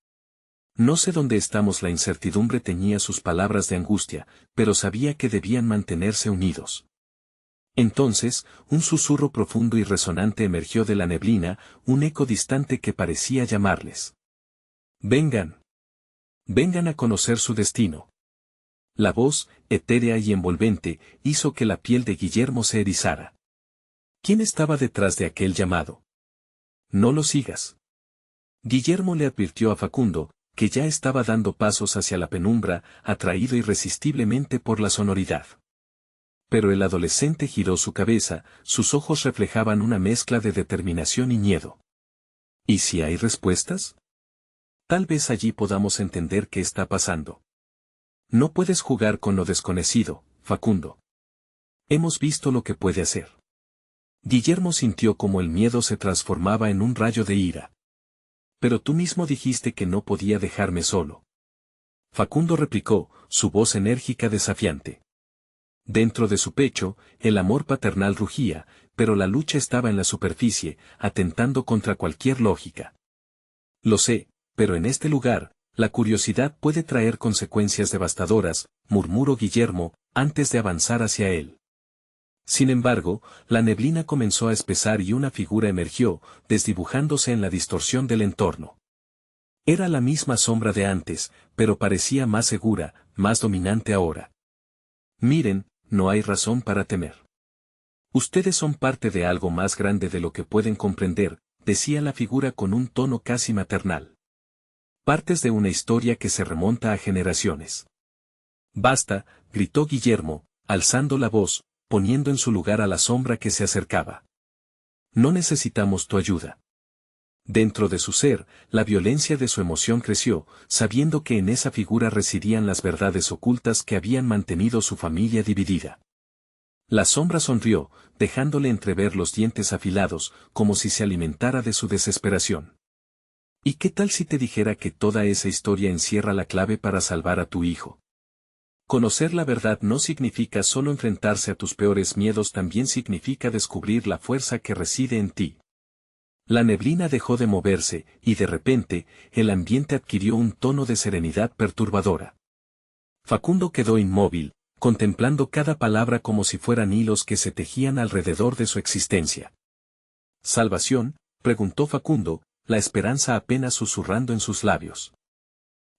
No sé dónde estamos. La incertidumbre teñía sus palabras de angustia, pero sabía que debían mantenerse unidos. Entonces, un susurro profundo y resonante emergió de la neblina, un eco distante que parecía llamarles. Vengan. Vengan a conocer su destino. La voz, etérea y envolvente, hizo que la piel de Guillermo se erizara. ¿Quién estaba detrás de aquel llamado? No lo sigas. Guillermo le advirtió a Facundo, que ya estaba dando pasos hacia la penumbra, atraído irresistiblemente por la sonoridad. Pero el adolescente giró su cabeza, sus ojos reflejaban una mezcla de determinación y miedo. ¿Y si hay respuestas? Tal vez allí podamos entender qué está pasando. No puedes jugar con lo desconocido, Facundo. Hemos visto lo que puede hacer. Guillermo sintió como el miedo se transformaba en un rayo de ira. Pero tú mismo dijiste que no podía dejarme solo. Facundo replicó, su voz enérgica desafiante. Dentro de su pecho, el amor paternal rugía, pero la lucha estaba en la superficie, atentando contra cualquier lógica. Lo sé, pero en este lugar, la curiosidad puede traer consecuencias devastadoras, murmuró Guillermo, antes de avanzar hacia él. Sin embargo, la neblina comenzó a espesar y una figura emergió, desdibujándose en la distorsión del entorno. Era la misma sombra de antes, pero parecía más segura, más dominante ahora. Miren, no hay razón para temer. Ustedes son parte de algo más grande de lo que pueden comprender, decía la figura con un tono casi maternal. Partes de una historia que se remonta a generaciones. Basta, gritó Guillermo, alzando la voz, poniendo en su lugar a la sombra que se acercaba. No necesitamos tu ayuda. Dentro de su ser, la violencia de su emoción creció, sabiendo que en esa figura residían las verdades ocultas que habían mantenido su familia dividida. La sombra sonrió, dejándole entrever los dientes afilados, como si se alimentara de su desesperación. ¿Y qué tal si te dijera que toda esa historia encierra la clave para salvar a tu hijo? Conocer la verdad no significa solo enfrentarse a tus peores miedos, también significa descubrir la fuerza que reside en ti. La neblina dejó de moverse, y de repente, el ambiente adquirió un tono de serenidad perturbadora. Facundo quedó inmóvil, contemplando cada palabra como si fueran hilos que se tejían alrededor de su existencia. ¿Salvación?, preguntó Facundo, la esperanza apenas susurrando en sus labios.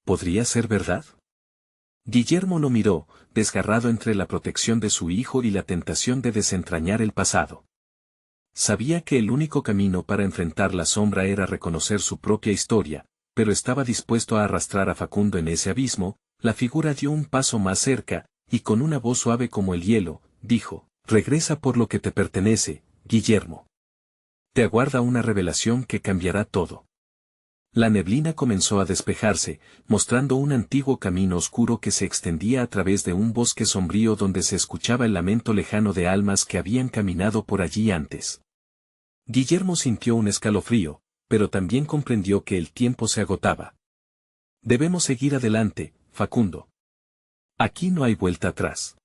¿Podría ser verdad? Guillermo lo miró, desgarrado entre la protección de su hijo y la tentación de desentrañar el pasado. Sabía que el único camino para enfrentar la sombra era reconocer su propia historia, pero estaba dispuesto a arrastrar a Facundo en ese abismo. La figura dio un paso más cerca, y con una voz suave como el hielo, dijo, regresa por lo que te pertenece, Guillermo. Te aguarda una revelación que cambiará todo. La neblina comenzó a despejarse, mostrando un antiguo camino oscuro que se extendía a través de un bosque sombrío donde se escuchaba el lamento lejano de almas que habían caminado por allí antes. Guillermo sintió un escalofrío, pero también comprendió que el tiempo se agotaba. Debemos seguir adelante, Facundo. Aquí no hay vuelta atrás.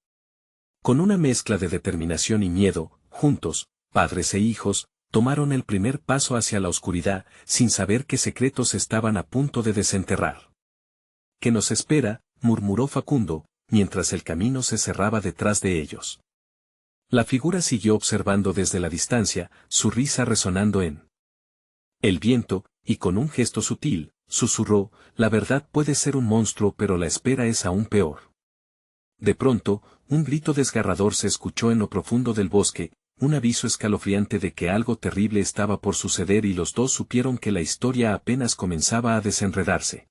Con una mezcla de determinación y miedo, juntos, padres e hijos, tomaron el primer paso hacia la oscuridad, sin saber qué secretos estaban a punto de desenterrar. ¿Qué nos espera?, murmuró Facundo, mientras el camino se cerraba detrás de ellos. La figura siguió observando desde la distancia, su risa resonando en el viento, y con un gesto sutil, susurró, la verdad puede ser un monstruo, pero la espera es aún peor. De pronto, un grito desgarrador se escuchó en lo profundo del bosque, un aviso escalofriante de que algo terrible estaba por suceder, y los dos supieron que la historia apenas comenzaba a desenredarse.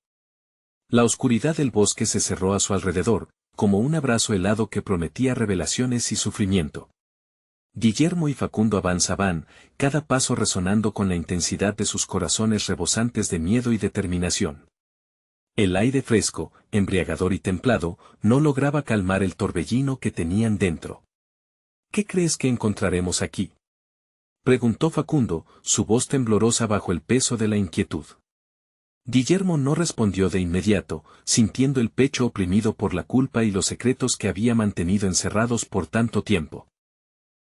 La oscuridad del bosque se cerró a su alrededor, como un abrazo helado que prometía revelaciones y sufrimiento. Guillermo y Facundo avanzaban, cada paso resonando con la intensidad de sus corazones rebosantes de miedo y determinación. El aire fresco, embriagador y templado, no lograba calmar el torbellino que tenían dentro. ¿Qué crees que encontraremos aquí?, Preguntó Facundo, su voz temblorosa bajo el peso de la inquietud. Guillermo no respondió de inmediato, sintiendo el pecho oprimido por la culpa y los secretos que había mantenido encerrados por tanto tiempo.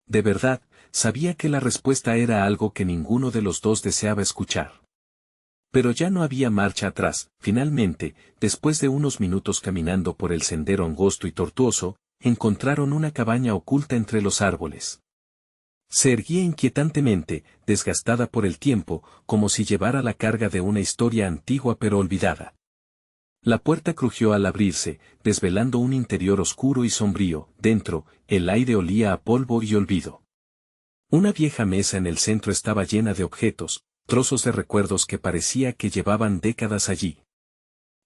De verdad, sabía que la respuesta era algo que ninguno de los dos deseaba escuchar. Pero ya no había marcha atrás. Finalmente, después de unos minutos caminando por el sendero angosto y tortuoso, encontraron una cabaña oculta entre los árboles. Se erguía inquietantemente, desgastada por el tiempo, como si llevara la carga de una historia antigua pero olvidada. La puerta crujió al abrirse, desvelando un interior oscuro y sombrío. Dentro, el aire olía a polvo y olvido. Una vieja mesa en el centro estaba llena de objetos, trozos de recuerdos que parecía que llevaban décadas allí.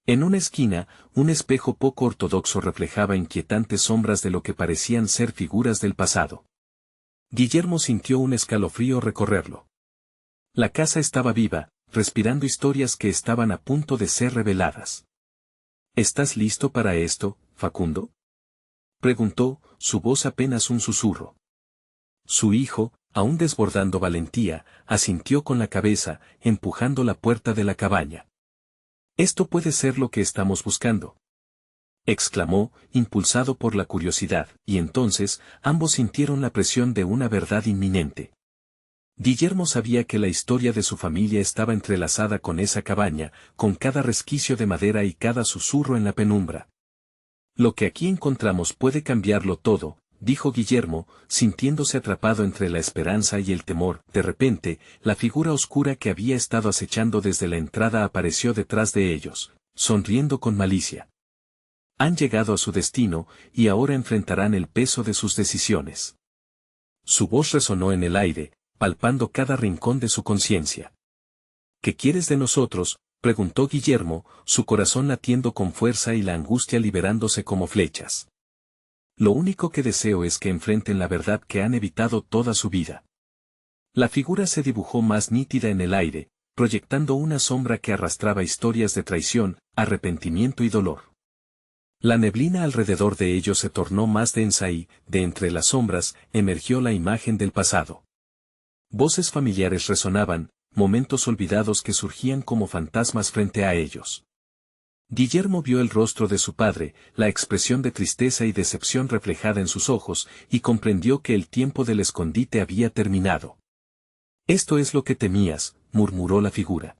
En una esquina, un espejo poco ortodoxo reflejaba inquietantes sombras de lo que parecían ser figuras del pasado. Guillermo sintió un escalofrío recorrerlo. La casa estaba viva, respirando historias que estaban a punto de ser reveladas. ¿Estás listo para esto, Facundo?, preguntó, su voz apenas un susurro. Su hijo, aún desbordando valentía, asintió con la cabeza, empujando la puerta de la cabaña. «Esto puede ser lo que estamos buscando», exclamó, impulsado por la curiosidad, y entonces, ambos sintieron la presión de una verdad inminente. Guillermo sabía que la historia de su familia estaba entrelazada con esa cabaña, con cada resquicio de madera y cada susurro en la penumbra. «Lo que aquí encontramos puede cambiarlo todo», dijo Guillermo, sintiéndose atrapado entre la esperanza y el temor. De repente, la figura oscura que había estado acechando desde la entrada apareció detrás de ellos, sonriendo con malicia. Han llegado a su destino, y ahora enfrentarán el peso de sus decisiones. Su voz resonó en el aire, palpando cada rincón de su conciencia. «¿Qué quieres de nosotros?», preguntó Guillermo, su corazón latiendo con fuerza y la angustia liberándose como flechas. «Lo único que deseo es que enfrenten la verdad que han evitado toda su vida». La figura se dibujó más nítida en el aire, proyectando una sombra que arrastraba historias de traición, arrepentimiento y dolor. La neblina alrededor de ellos se tornó más densa y, de entre las sombras, emergió la imagen del pasado. Voces familiares resonaban, momentos olvidados que surgían como fantasmas frente a ellos. Guillermo vio el rostro de su padre, la expresión de tristeza y decepción reflejada en sus ojos, y comprendió que el tiempo del escondite había terminado. «Esto es lo que temías», murmuró la figura.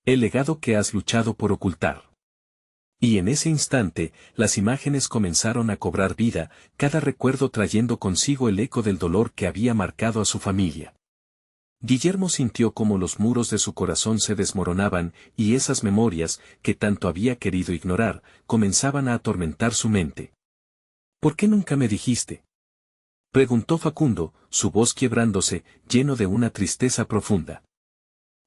«El legado que has luchado por ocultar». Y en ese instante, las imágenes comenzaron a cobrar vida, cada recuerdo trayendo consigo el eco del dolor que había marcado a su familia. Guillermo sintió cómo los muros de su corazón se desmoronaban, y esas memorias, que tanto había querido ignorar, comenzaban a atormentar su mente. «¿Por qué nunca me dijiste?», preguntó Facundo, su voz quiebrándose, lleno de una tristeza profunda.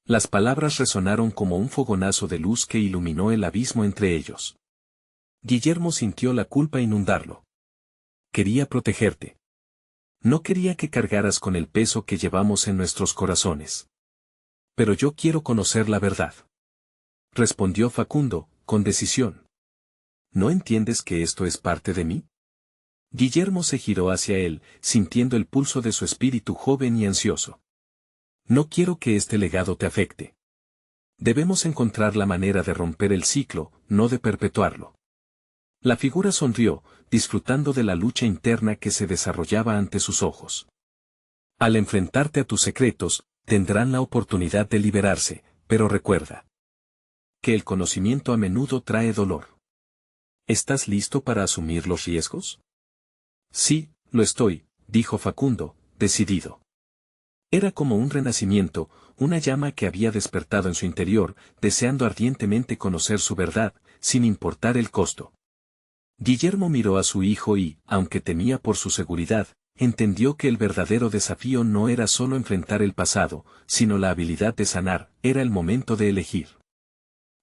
Las palabras resonaron como un fogonazo de luz que iluminó el abismo entre ellos. Guillermo sintió la culpa inundarlo. «Quería protegerte. No quería que cargaras con el peso que llevamos en nuestros corazones. Pero yo quiero conocer la verdad», respondió Facundo, con decisión. «¿No entiendes que esto es parte de mí?». Guillermo se giró hacia él, sintiendo el pulso de su espíritu joven y ansioso. «No quiero que este legado te afecte. Debemos encontrar la manera de romper el ciclo, no de perpetuarlo». La figura sonrió, disfrutando de la lucha interna que se desarrollaba ante sus ojos. «Al enfrentarte a tus secretos, tendrán la oportunidad de liberarse, pero recuerda que el conocimiento a menudo trae dolor. ¿Estás listo para asumir los riesgos?». «Sí, lo estoy», dijo Facundo, decidido. Era como un renacimiento, una llama que había despertado en su interior, deseando ardientemente conocer su verdad, sin importar el costo. Guillermo miró a su hijo y, aunque temía por su seguridad, entendió que el verdadero desafío no era solo enfrentar el pasado, sino la habilidad de sanar. Era el momento de elegir.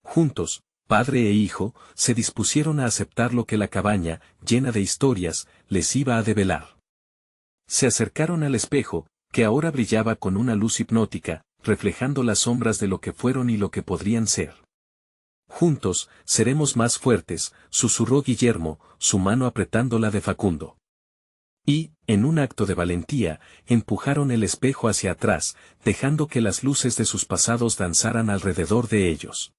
Juntos, padre e hijo, se dispusieron a aceptar lo que la cabaña, llena de historias, les iba a develar. Se acercaron al espejo, que ahora brillaba con una luz hipnótica, reflejando las sombras de lo que fueron y lo que podrían ser. «Juntos, seremos más fuertes», susurró Guillermo, su mano apretando la de Facundo. Y, en un acto de valentía, empujaron el espejo hacia atrás, dejando que las luces de sus pasados danzaran alrededor de ellos.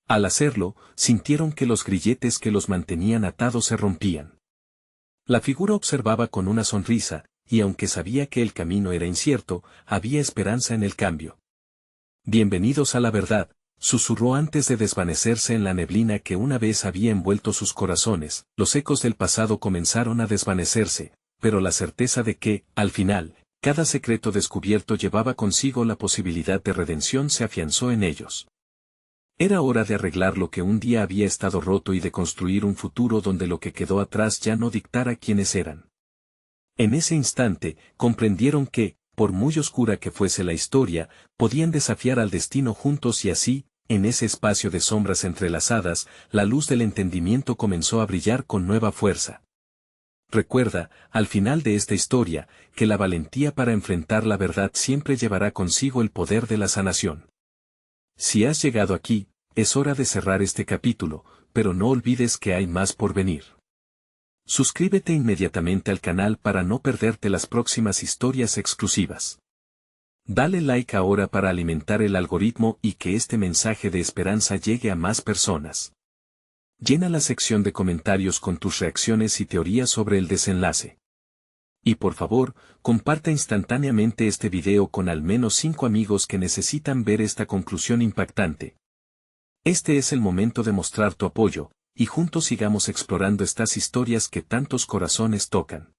Al hacerlo, sintieron que los grilletes que los mantenían atados se rompían. La figura observaba con una sonrisa, y aunque sabía que el camino era incierto, había esperanza en el cambio. Bienvenidos a la verdad, susurró antes de desvanecerse en la neblina que una vez había envuelto sus corazones. Los ecos del pasado comenzaron a desvanecerse, pero la certeza de que, al final, cada secreto descubierto llevaba consigo la posibilidad de redención se afianzó en ellos. Era hora de arreglar lo que un día había estado roto y de construir un futuro donde lo que quedó atrás ya no dictara quiénes eran. En ese instante, comprendieron que, por muy oscura que fuese la historia, podían desafiar al destino juntos y así, en ese espacio de sombras entrelazadas, la luz del entendimiento comenzó a brillar con nueva fuerza. Recuerda, al final de esta historia, que la valentía para enfrentar la verdad siempre llevará consigo el poder de la sanación. Si has llegado aquí, es hora de cerrar este capítulo, pero no olvides que hay más por venir. Suscríbete inmediatamente al canal para no perderte las próximas historias exclusivas. Dale like ahora para alimentar el algoritmo y que este mensaje de esperanza llegue a más personas. Llena la sección de comentarios con tus reacciones y teorías sobre el desenlace. Y por favor, comparte instantáneamente este video con al menos 5 amigos que necesitan ver esta conclusión impactante. Este es el momento de mostrar tu apoyo, y juntos sigamos explorando estas historias que tantos corazones tocan.